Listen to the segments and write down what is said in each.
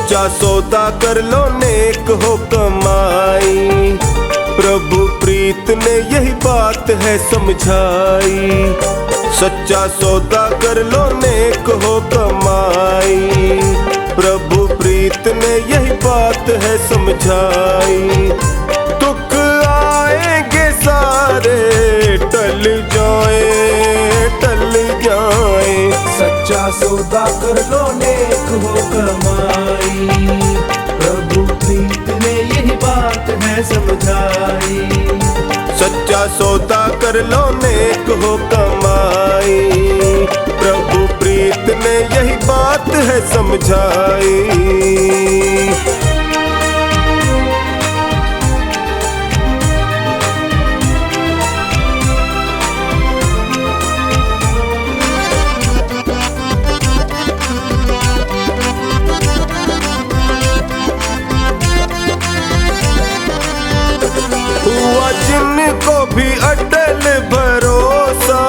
सच्चा सौदा कर लो नेक हो कमाई। प्रभु प्रीत ने यही बात है समझाई। सच्चा सौदा कर लो नेक हो कमाई। प्रभु प्रीत ने यही बात है समझाई। दुख आएंगे सारे टल जाए। सच्चा सौदा कर लो नेक हो कमाई। प्रभु प्रीत ने यही बात है समझाई। सच्चा सौदा कर लो नेक हो कमाई। प्रभु प्रीत ने यही बात है समझाई। हुआ जिनको भी अटल भरोसा,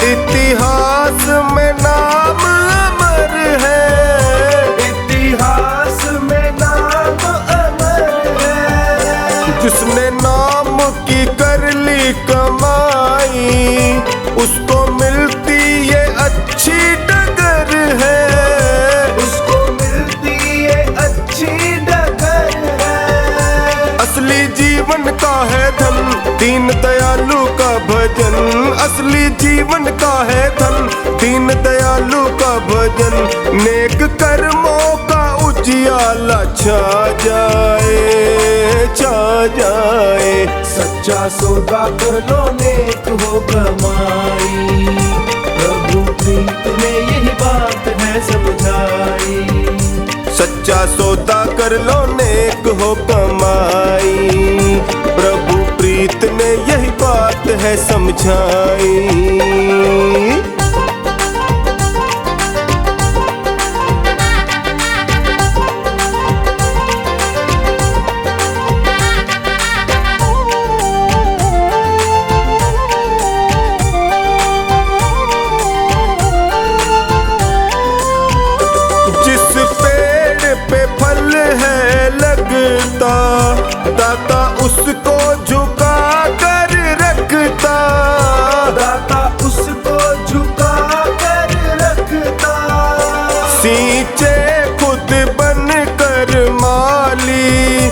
इतिहास में नाम अमर है। इतिहास में नाम अमर है। जिसने नाम की कर ली कमाई, उसको मिलती ये अच्छी डगर है। उसको मिलती ये अच्छी डगर है। असली जीवन का है धन दीन दयालु का भजन। असली जीवन का है धन दीन दयालु का भजन। नेक कर्मों का उजियाला छा जाए। सच्चा सौदा कर लो नेक हो कमाई। प्रभु प्रीत ने यही बात है समझाई। सच्चा सौदा कर लो नेक हो कमाई। प्रभु प्रीत ने यही बात है समझाई। दाता उसको झुका कर रखता। दाता उसको झुका कर रखता। सींचे खुद बन कर माली,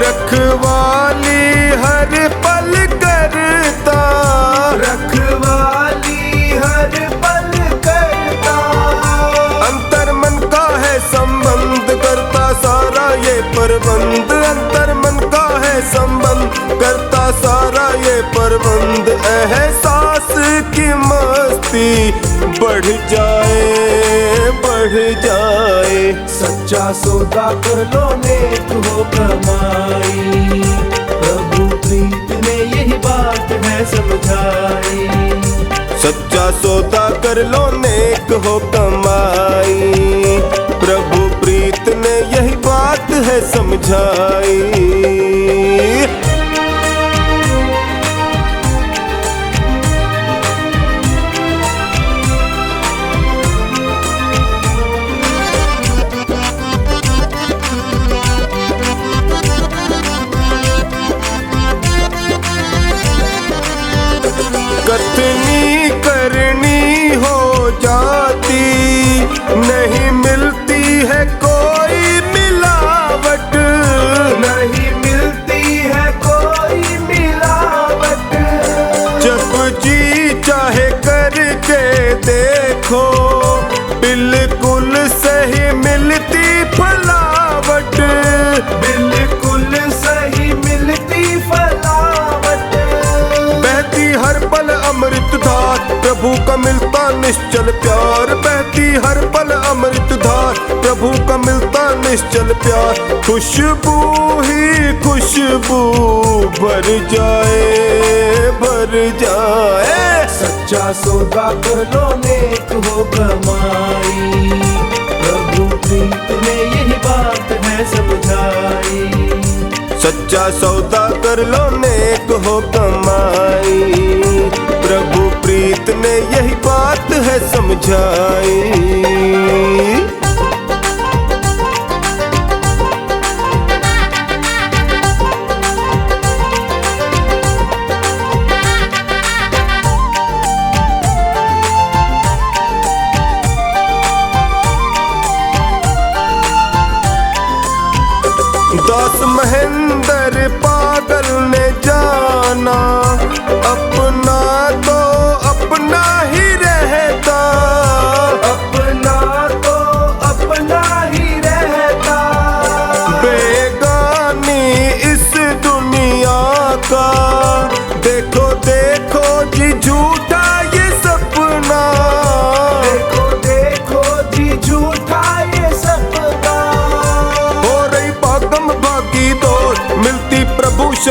रखवाली हर पल करता। रखवाली हर पल करता। अंतर मन का है संबंध करता सारा ये प्रबंध। अंतर मन का है संबंध करता सारा ये प्रबंध। एहसास की मस्ती बढ़ जाए। सच्चा सौदा कर लो नेक हो कमाई। प्रभु प्रीत ने यही बात है समझाई। सच्चा सौदा कर लो नेक हो कमाई। प्रभु प्रीत ने यही बात है समझाई। कथनी करनी हो जाती, नहीं मिलती है कोई मिलावट। नहीं मिलती है कोई मिलावट। जब जी चाहे करके देखो, बिल्कुल सही मिलती फलावट। बिल्कुल सही मिलती फलावट। बहती हर पल अमृत धार, प्रभु का मिलता निश्चल प्यार। बहती हर पल अमृत धार, प्रभु का मिलता निश्चल प्यार। खुशबू ही खुशबू भर जाए। सच्चा सौदा कर लो नेक हो कमाई। प्रभु प्रीत ने यही बात है समझाई। सच्चा सौदा कर लो नेक हो कमाई। प्रभु प्रीत ने यही बात है समझाई।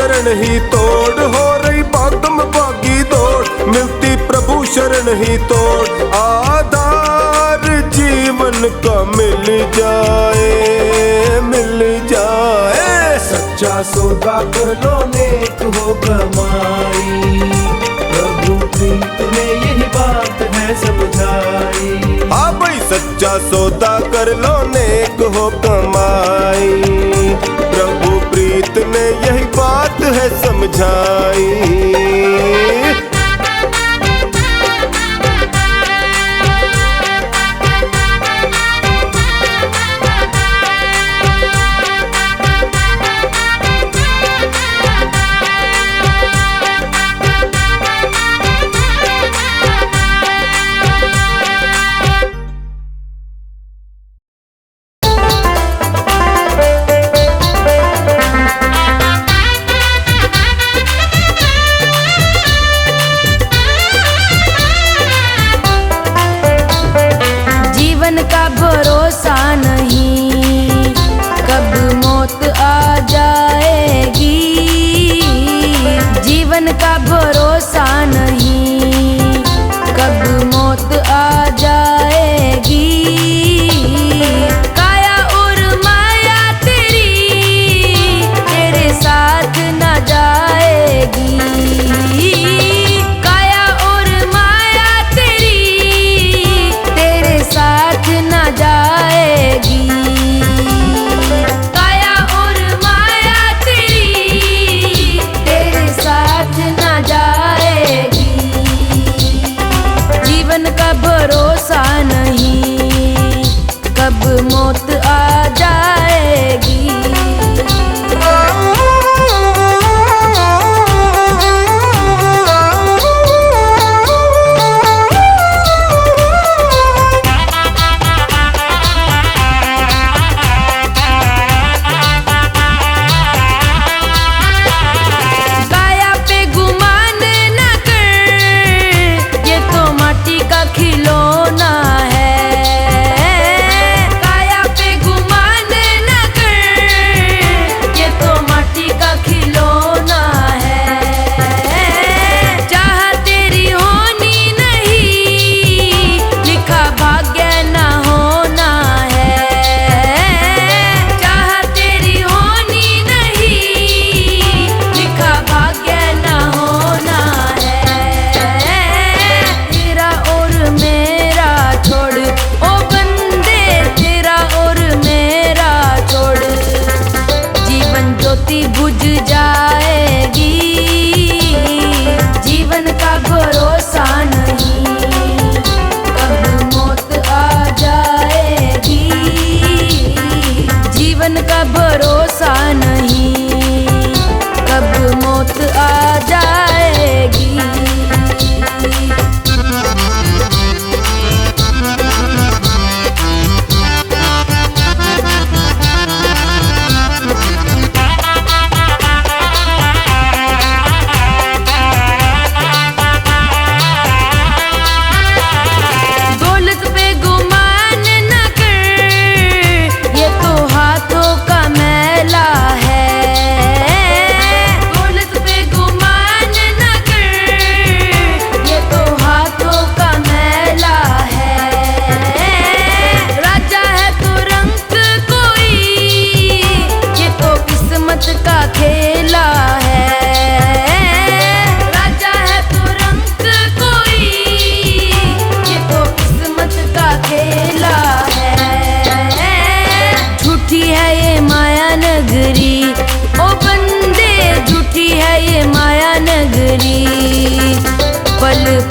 शरण ही तोड़, हो रही भागम भागी दौड़, मिलती प्रभु शरण ही तोड़, आधार जीवन का मिल जाए, मिल जाए। सच्चा सौदा कर लो नेक हो कमाई, प्रभु प्रीत में यही बात है समझाई। हाँ भाई सच्चा सौदा कर लो नेक हो कमाई, प्रभु प्रीत ने यही बात है समझाई।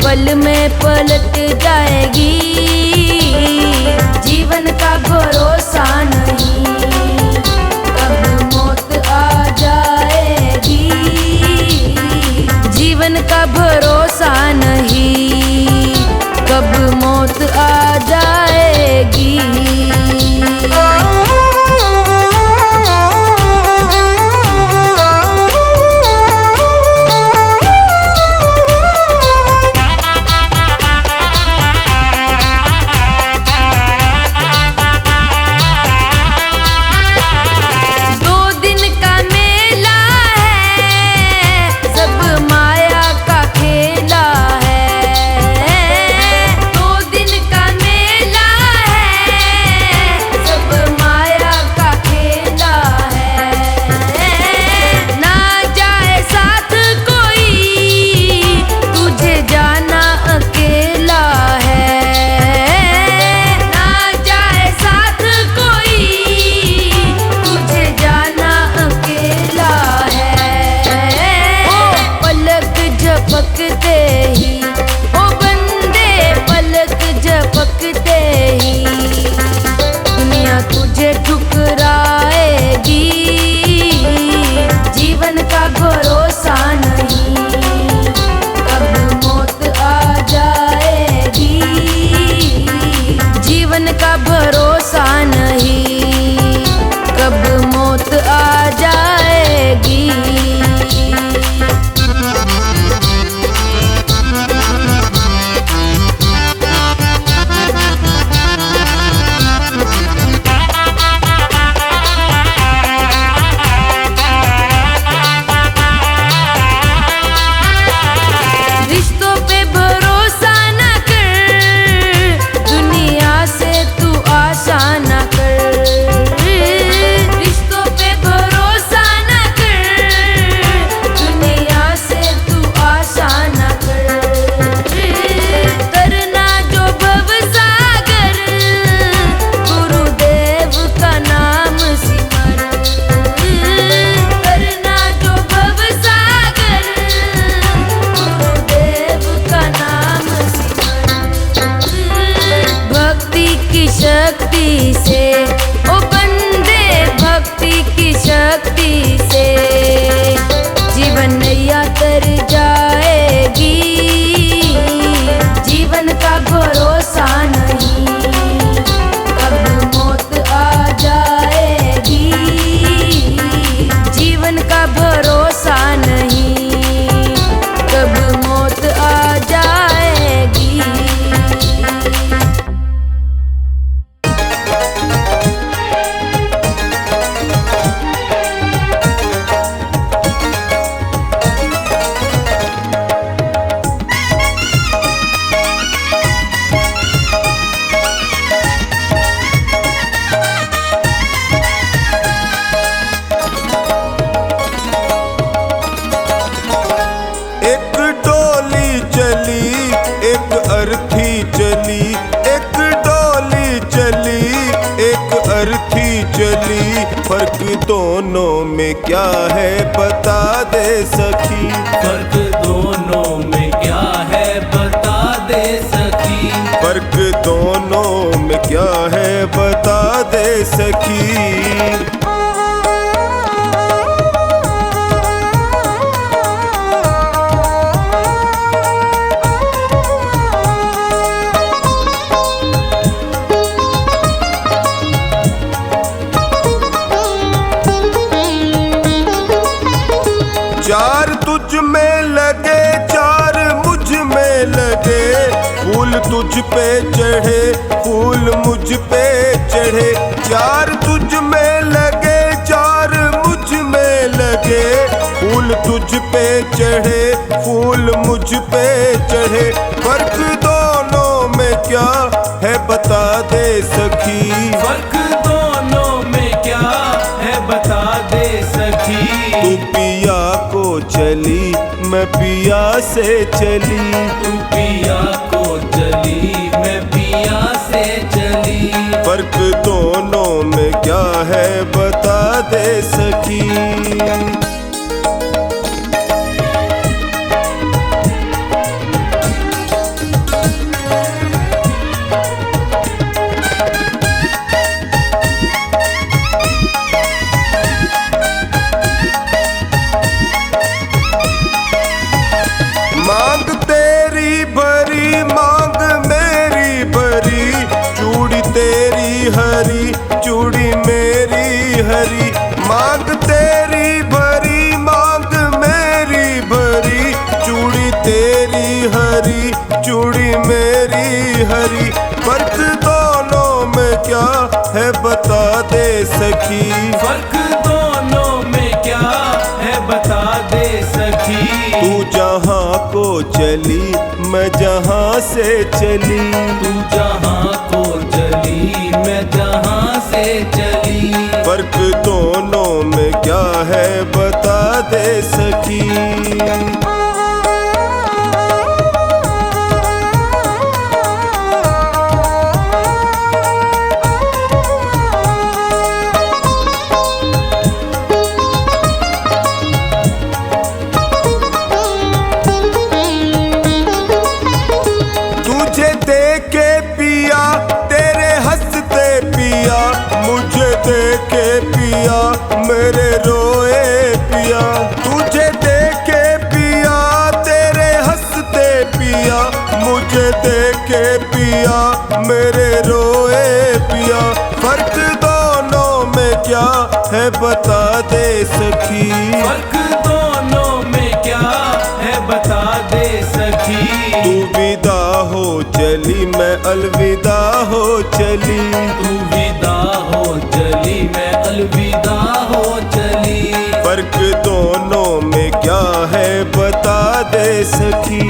पल में पलट जाएगी, जीवन का भरोसा नहीं, कब मौत आ जाएगी, जीवन का भरोसा नहीं, कब मौत आ जाएगी। एक अर्थी चली, एक डोली चली, एक अर्थी चली, फर्क दोनों में क्या है बता दे सखी। फर्क दोनों में क्या है बता दे सखी। फर्क दोनों में क्या है बता दे सखी। चार तुझ में लगे, चार मुझ में लगे, फूल तुझ पे चढ़े, फूल मुझ पे चढ़े। चार तुझ में लगे, चार मुझ में लगे, फूल तुझ पे चढ़े, फूल मुझ पे चढ़े। फर्क दोनों में क्या है बता दे सखी। फर्क दोनों में क्या है बता दे सखी। तू पिया को चली, मैं पिया से चली। तू पिया को चली, मैं पिया से चली। फर्क दोनों में क्या है बता दे सखी। मांग तेरी भरी, मांग मेरी भरी, चूड़ी तेरी हरी, चूड़ी मेरी हरी। मांग तेरी भरी, मांग मेरी भरी, चूड़ी तेरी हरी, चूड़ी मेरी हरी। फर्क दोनों में क्या है बता दे सखी। फर्क दोनों में क्या है बता दे सखी। तू जहाँ को चली, मैं जहाँ से चली। तू जहाँ को चली, मैं जहाँ से चली। फर्क दोनों में क्या है बता दे सखी। तुझे देखे पिया, तेरे हंसते पिया, मुझे देखे पिया, मेरे रोए पिया। तुझे देखे पिया, तेरे हंसते पिया, मुझे देखे पिया, मेरे रोए पिया। फर्क दोनों में क्या है बता दे सखी। फर्क दोनों में क्या है बता दे सखी। तू विदा हो चली, मैं अलविदा हो चली। तू विदा हो चली, मैं अलविदा हो चली। फर्क दोनों में क्या है बता दे सखी।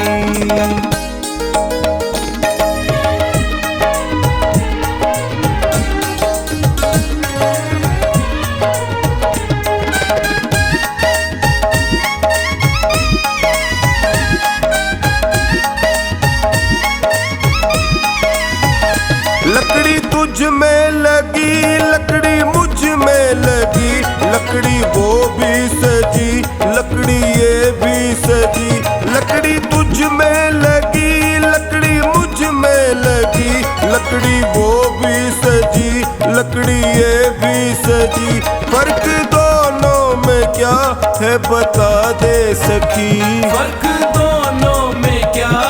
लकड़ी तुझ में लगी, लकड़ी मुझ में लगी, लकड़ी वो भी सजी, लकड़ी ये भी सजी। लकड़ी तुझ में लगी, लकड़ी मुझ में लगी, लकड़ी वो भी सजी, लकड़ी ये भी सजी। फर्क दोनों में क्या है बता दे सखी। फर्क दोनों में क्या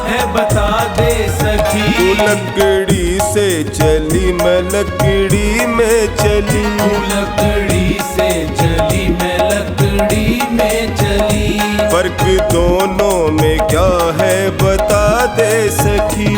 है बता दे सखी। तू लकड़ी से चली, मैं लकड़ी में चली। तू लकड़ी से चली, मैं लकड़ी में चली। फर्क दोनों में क्या है बता दे सखी।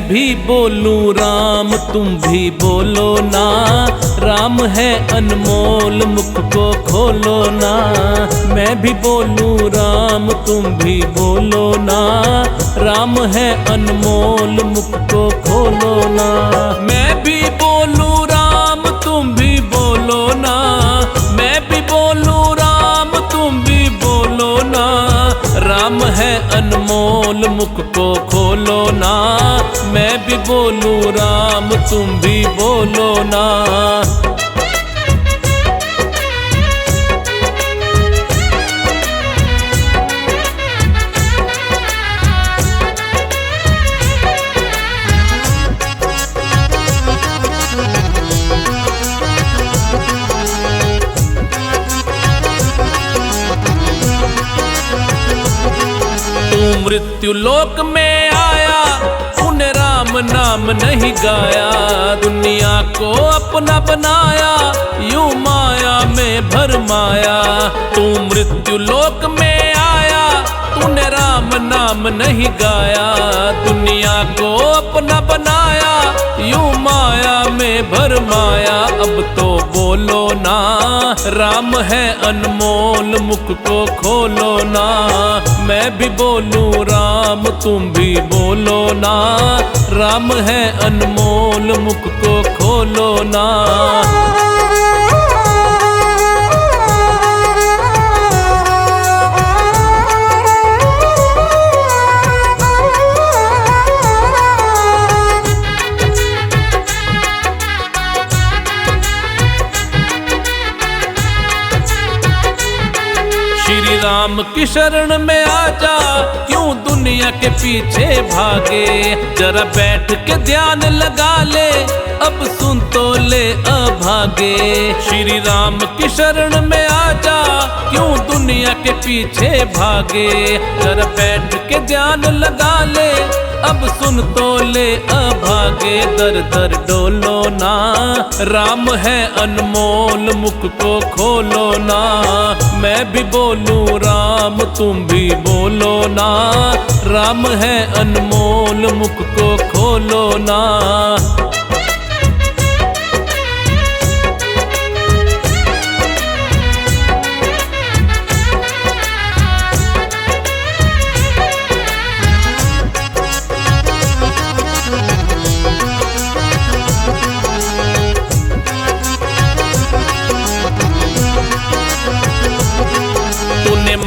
भी बोलूं राम तुम भी बोलो ना, राम है अनमोल मुख को खोलो ना। मैं भी बोलूं राम तुम भी बोलो ना, राम है अनमोल मुख को खोलो ना। मैं भी बोलूं राम तुम भी बोलो ना, मैं भी बोलूं राम तुम भी बोलो ना, राम है अनमोल मुख को खोलो ना। मैं भी बोलूं राम तुम भी बोलो ना। तू मृत्यु लोक में आया, उन्हें राम नाम नहीं गाया। दुनिया को अपना बनाया, यूं माया में भरमाया। तू मृत्यु लोक में आया, तूने राम नाम नहीं गाया। दुनिया को अपना बनाया, यूं माया में भरमाया। अब तो बोलो ना, राम है अनमोल मुख को खोलो ना। मैं भी बोलूं राम तुम भी बोलो ना, राम है अनमोल मुख को खोलो ना। श्री राम की शरण में आजा, क्यों दुनिया के पीछे भागे। जरा बैठ के ध्यान लगा ले, अब सुन तो ले अभागे। श्री राम की शरण में आजा, क्यों दुनिया के पीछे भागे। जरा बैठ के ध्यान लगा ले, अब सुन तो ले अभागे। दर दर डोलो ना, राम है अनमोल मुख को खोलो ना। मैं भी बोलूं राम तुम भी बोलो ना, राम है अनमोल मुख को खोलो ना।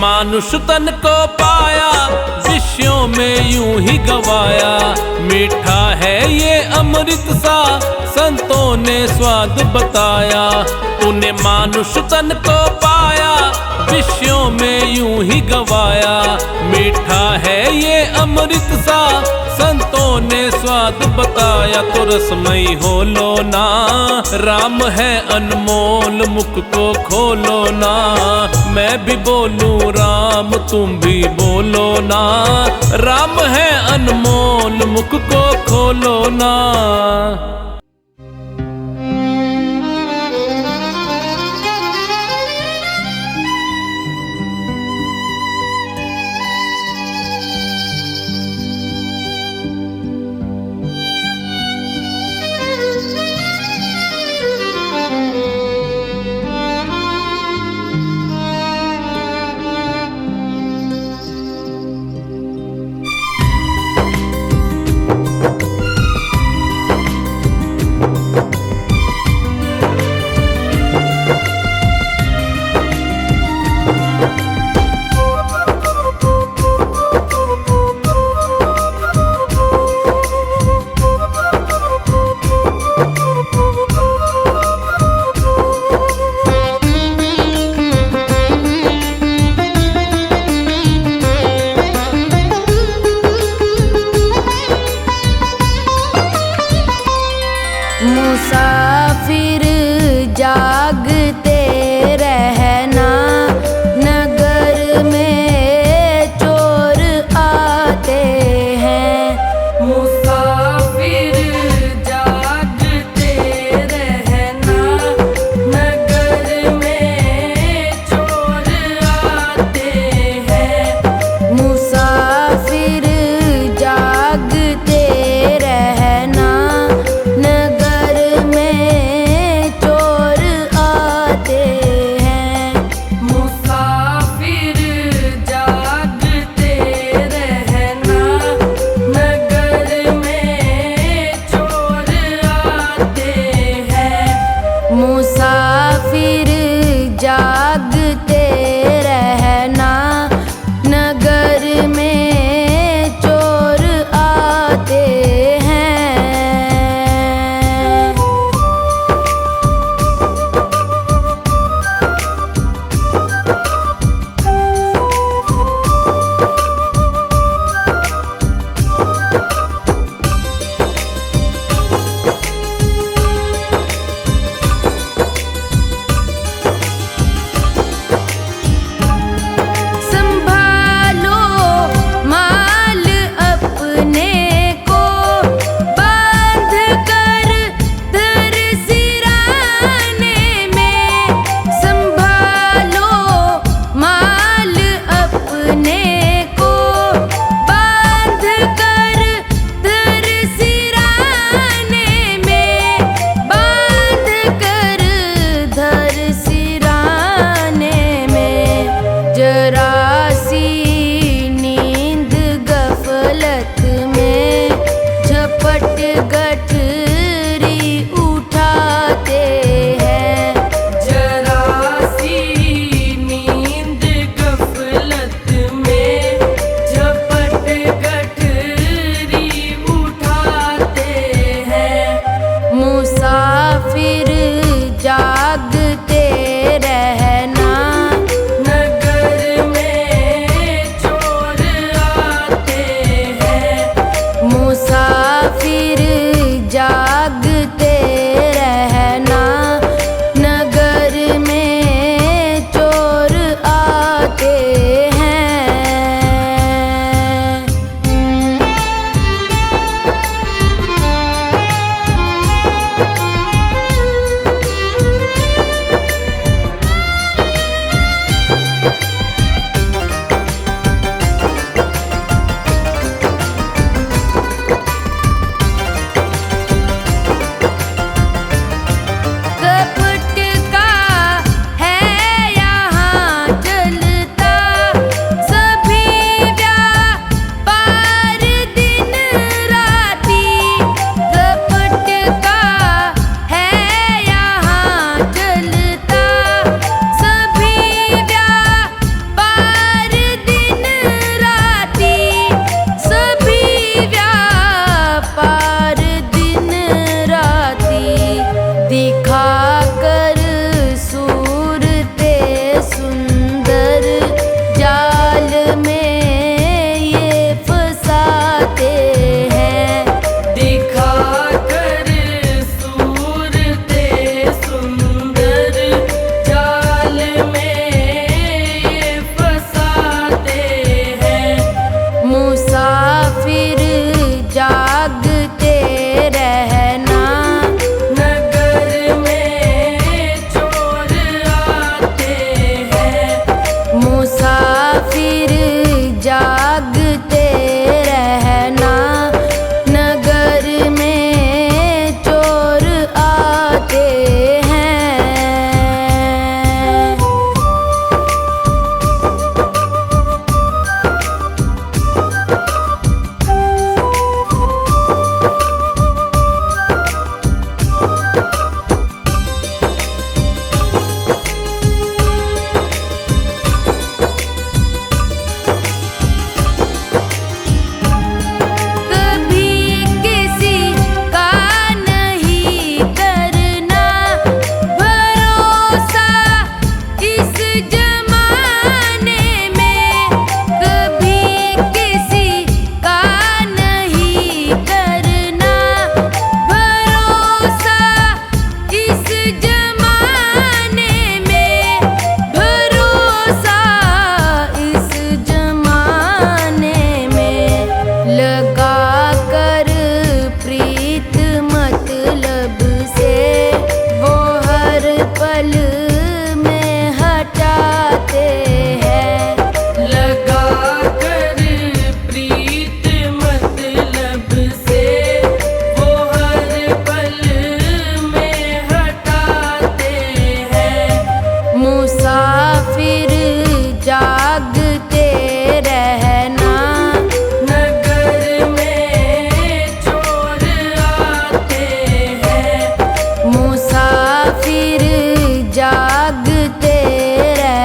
मानुष तन को पाया, विषयों में यूं ही गवाया। मीठा है ये अमृत सा, संतों ने स्वाद बताया। तूने मानुष तन को पाया, विषयों में यूं ही गवाया। मीठा है ये अमृत सा, संतों ने स्वाद बताया। तो रसमयी हो लो ना, राम है अनमोल मुख को खोलो ना। मैं भी बोलूं राम तुम भी बोलो ना, राम है अनमोल मुख को खोलो ना। जागते रहना, नगर में चोर आते हैं। संभालो माल अपने को, बांध कर धर सिराने में। संभालो माल अपने को, बांध कर धर सिराने में। बांध कर धर सिराने में। जरा सी नींद गफलत में, झपट गठरी उठाते हैं। जरा सी नींद गफलत में, झपट गठरी उठाते हैं। मुसाफिर जागते रहना, नगर में चोर आते हैं। मुसाफिर जागते रहना, नगर में चोर आते हैं। कपट का है यहाँ चलता, सभी व्यापार दिन राती। कपट का है यहाँ चलता, सभी व्यापार दिन राती। सभी व्यापार दिन राती। दिखा कर सूरते सुंदर, जाल में ये फंसाते हैं। दिखा कर सूरते सुंदर, जाल में ये फंसाते हैं। मुसाफिर जागते रहना, नगर में चोर आते हैं। मुसाफिर जागते रहना, नगर में चोर आते हैं। जागते रह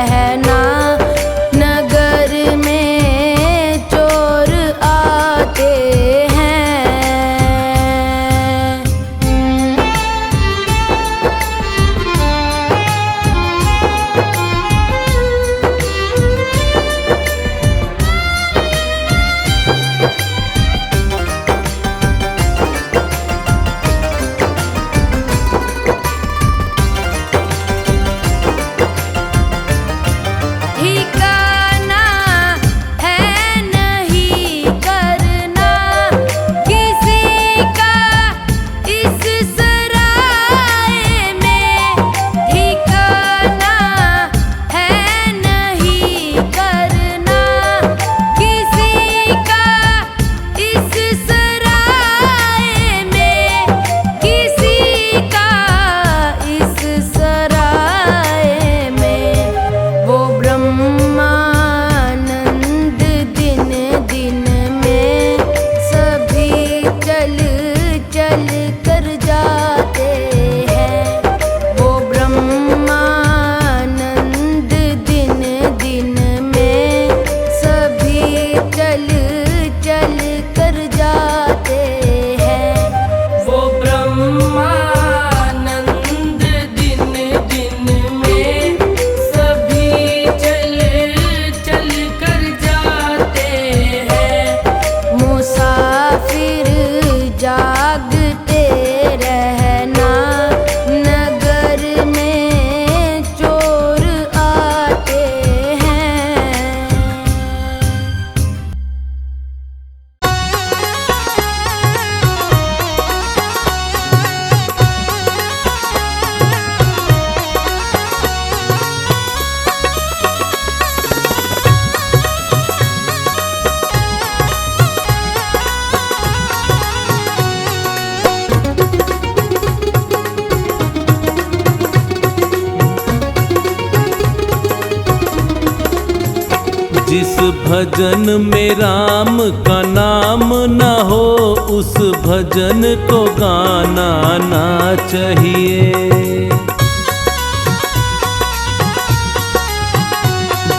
जिस भजन में राम का नाम न हो उस भजन को गाना ना चाहिए।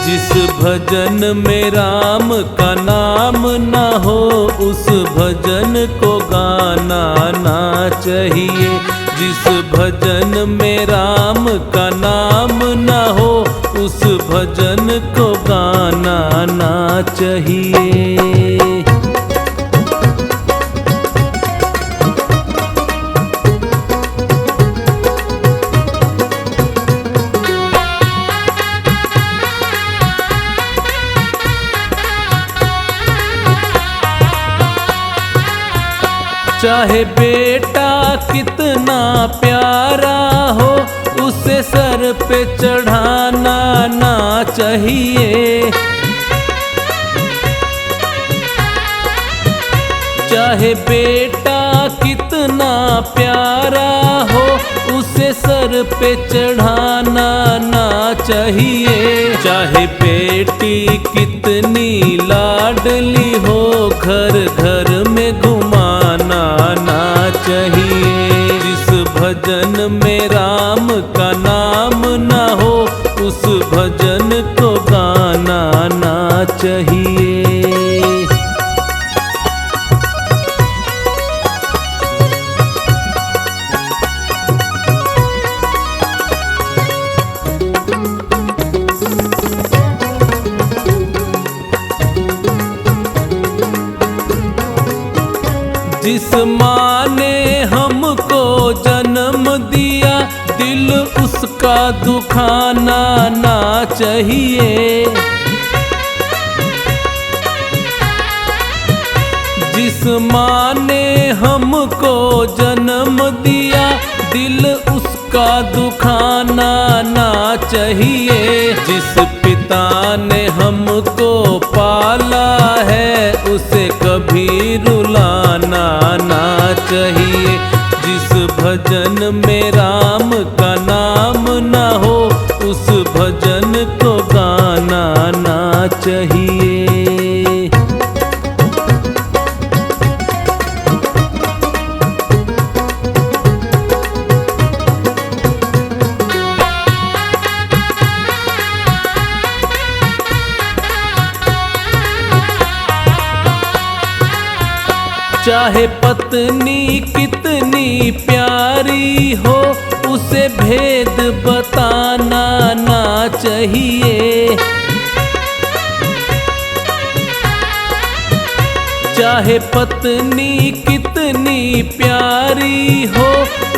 जिस भजन में राम का नाम न हो उस भजन को गाना ना चाहिए। जिस भजन में राम का नाम न हो उस भजन को गाना ना चाहिए। चाहे बेटा कितना प्यारा हो उसे सर पे चढ़ाना ना चाहिए। चाहे बेटा कितना प्यारा हो उसे सर पे चढ़ाना ना चाहिए। चाहे बेटी कितनी लाडली हो घर घर में घुमाना ना चाहिए। जिस भजन में राम का नाम न हो उस भजन को गाना ना चाहिए। जिस माँ ने हमको जन्म दिया दिल उसका दुखाना ना चाहिए। जिस माँ ने हमको जन्म दिया दिल उसका दुखाना ना चाहिए। जिस पिता ने हमको पाला है उसे कभी रुलाना ना चाहिए। जिस भजन में राम का नाम न हो उस भजन को गाना ना चाहिए। चाहे पत्नी कितनी प्यारी हो उसे भेद बताना ना चाहिए। चाहे पत्नी कितनी प्यारी हो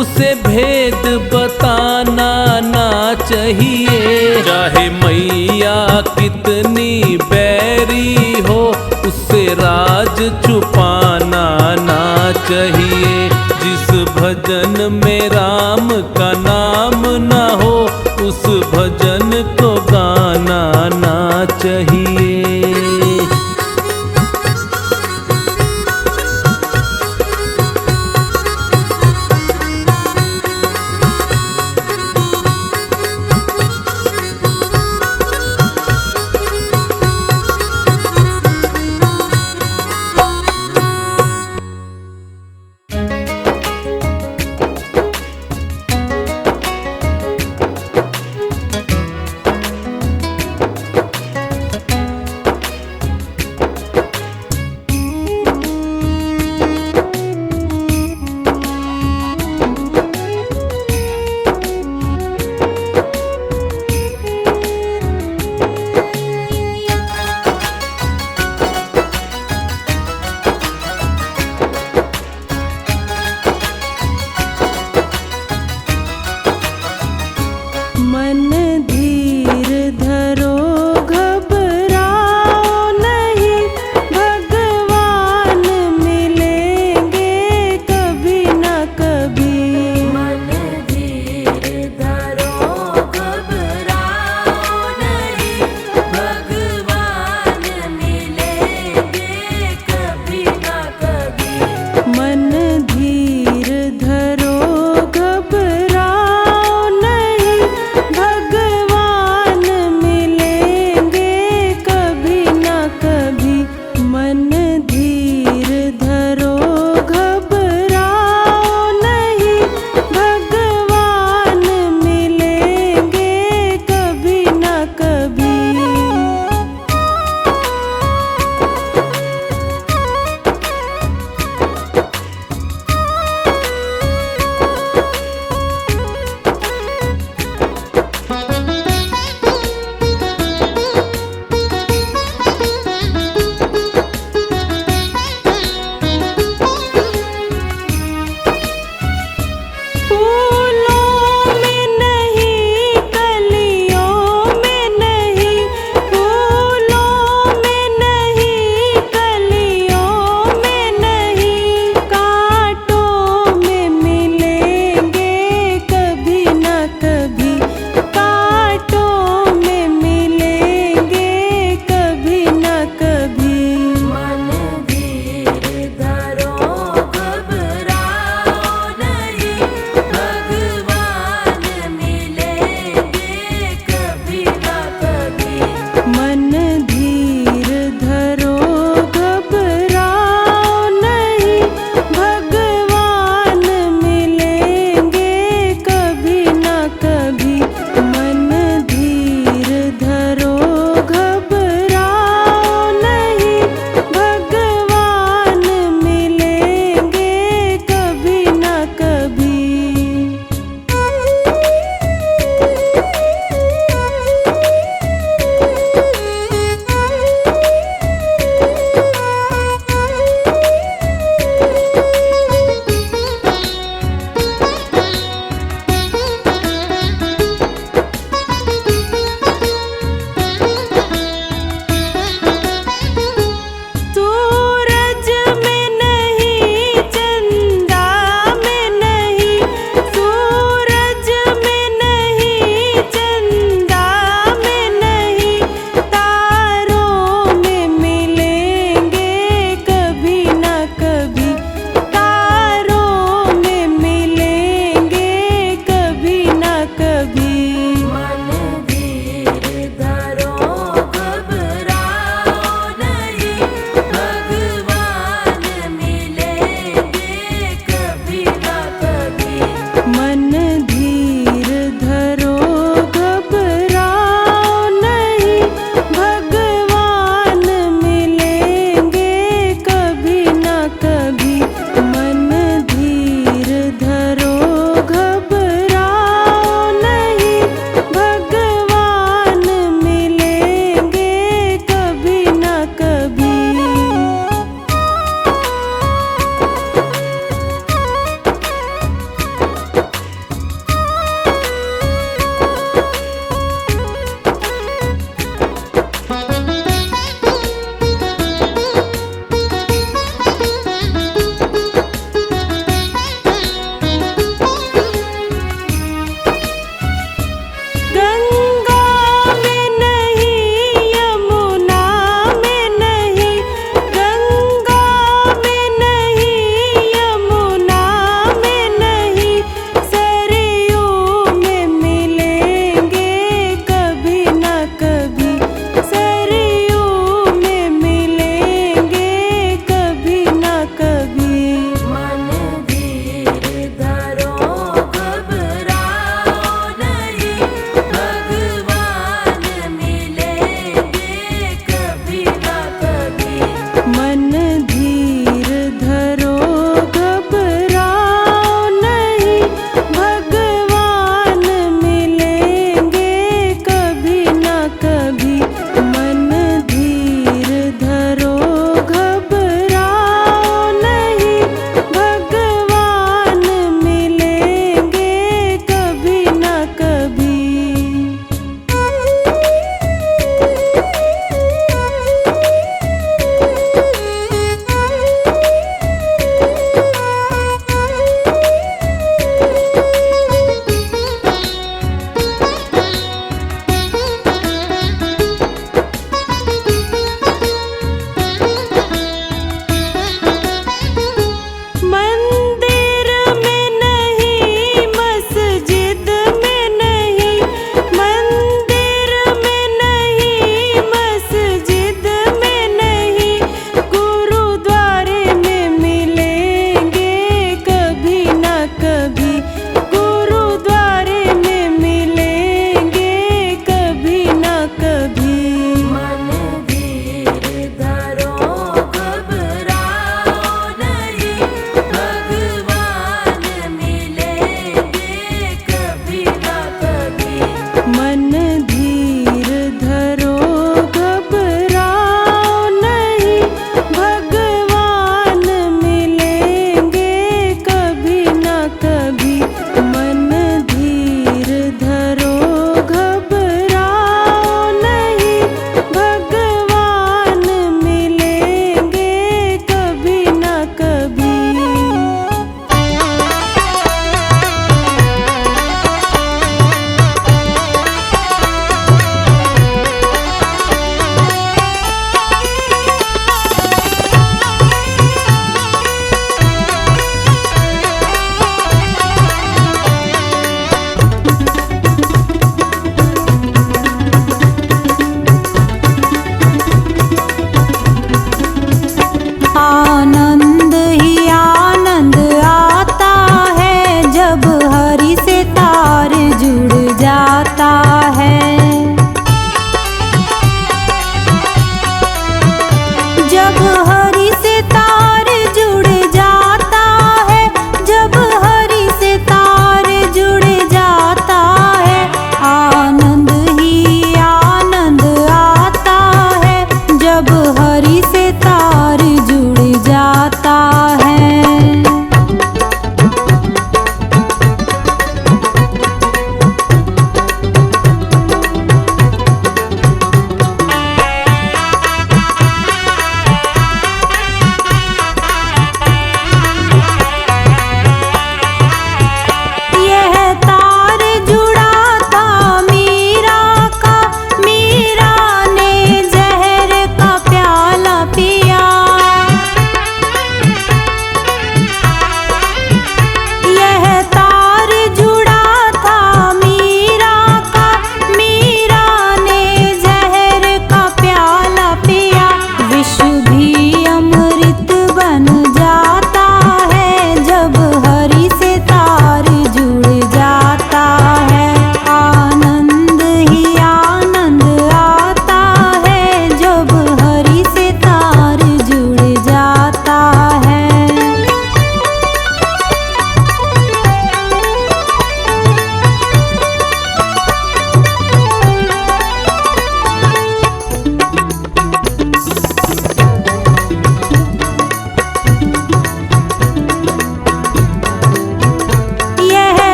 उसे भेद बताना ना चाहिए। चाहे मैया कितनी बैरी हो उससे राज छुपाना ना चाहिए। जिस भजन में राम का नाम न हो उस भजन को गाना ना चाहिए।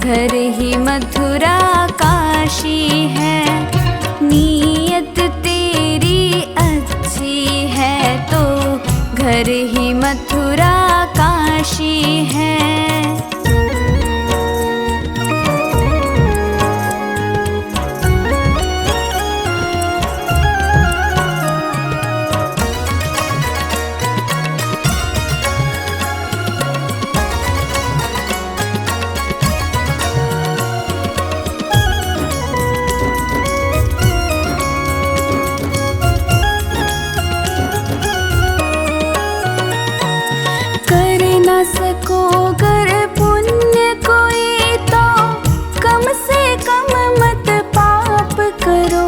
घर ही मथुरा काशी है। नीयत तेरी अच्छी है तो घर ही मथुरा काशी है। सको कर पुण्य कोई तो कम से कम मत पाप करो।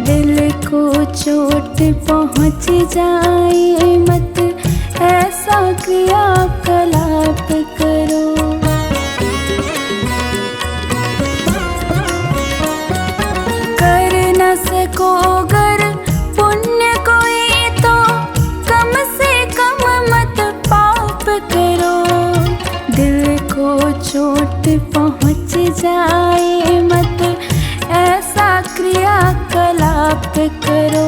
दिल को चोट पहुँच जाए मत ऐसा क्रियाकलाप करो। कर न सको गर पुण्य कोई तो कम से कम मत पाप करो। दिल को चोट पहुँच जाए मत ऐसा क्रियाकलाप करो।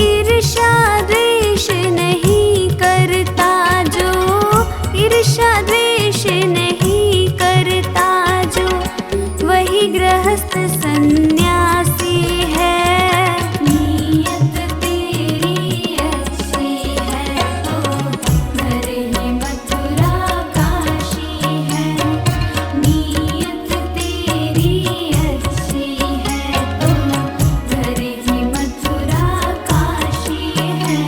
ईर्ष्या द्वेष नहीं करता जो, ईर्ष्या द्वेष नहीं करता जो, वही गृहस्थ सन्यासी है। नीयत तेरी अच्छी है तो घर ही मथुरा काशी है। नीयत तेरी अच्छी है तो घर ही मथुरा काशी है।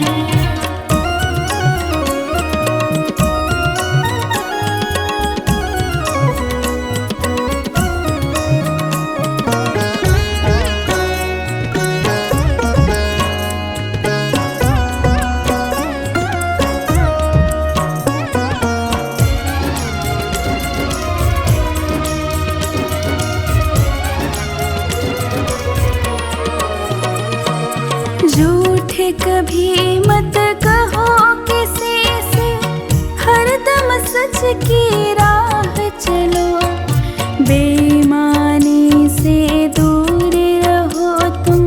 झूठ कभी मत कहो किसी से, हरदम सच की राह चलो। बेईमानी से दूर रहो तुम,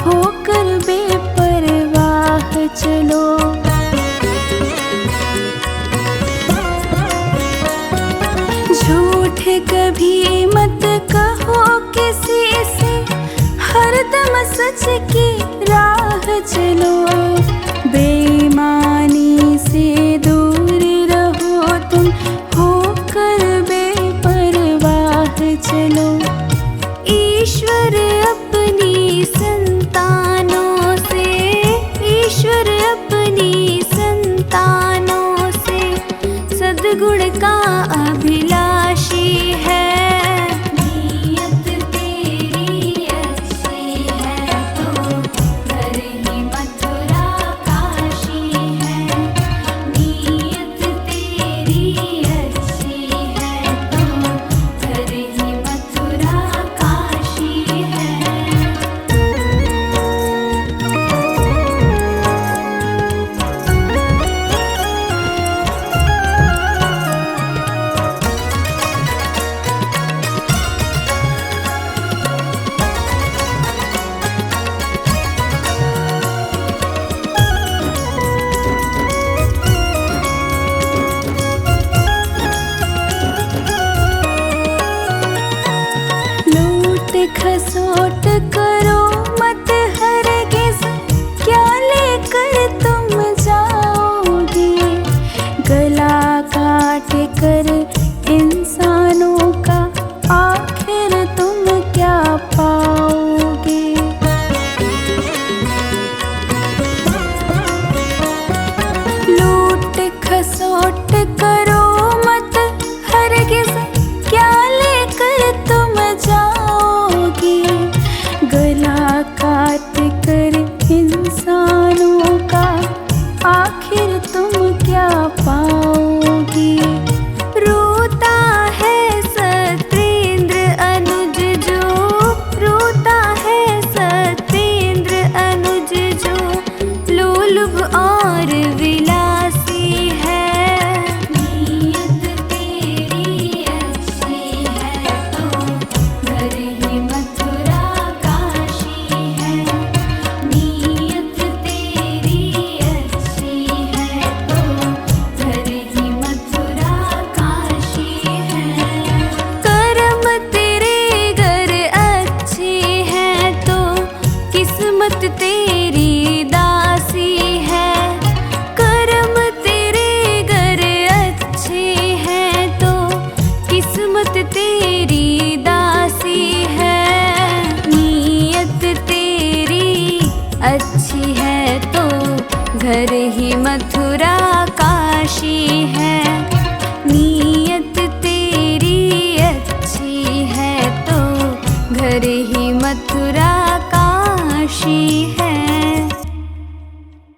होकर बेपरवाह चलो। झूठ कभी मत कहो किसी से, हरदम सच की राह चलो। बेईमानी से दूर रहो तुम, होकर बेपरवाह चलो। ईश्वर अपनी संतानों से, ईश्वर अपनी संतानों से सद्गुण का अभिलाषी है। नीयत तेरी अच्छी है तो घर ही मथुरा काशी है। नीयत तेरी अच्छी है तो घर ही मथुरा काशी है। लूट खसोट करो मत हरगिज़, क्या लेकर तुम जाओगे। गला काट कर इंसानों का आखिर तुम क्या पाओगे। लूट खसोट करो मत हरगिज़, क्या लेकर तुम जाओगे। गला काट कर इंसानों का आखिर तुम क्या पाओगे। रोता अच्छी है तो घर ही मथुरा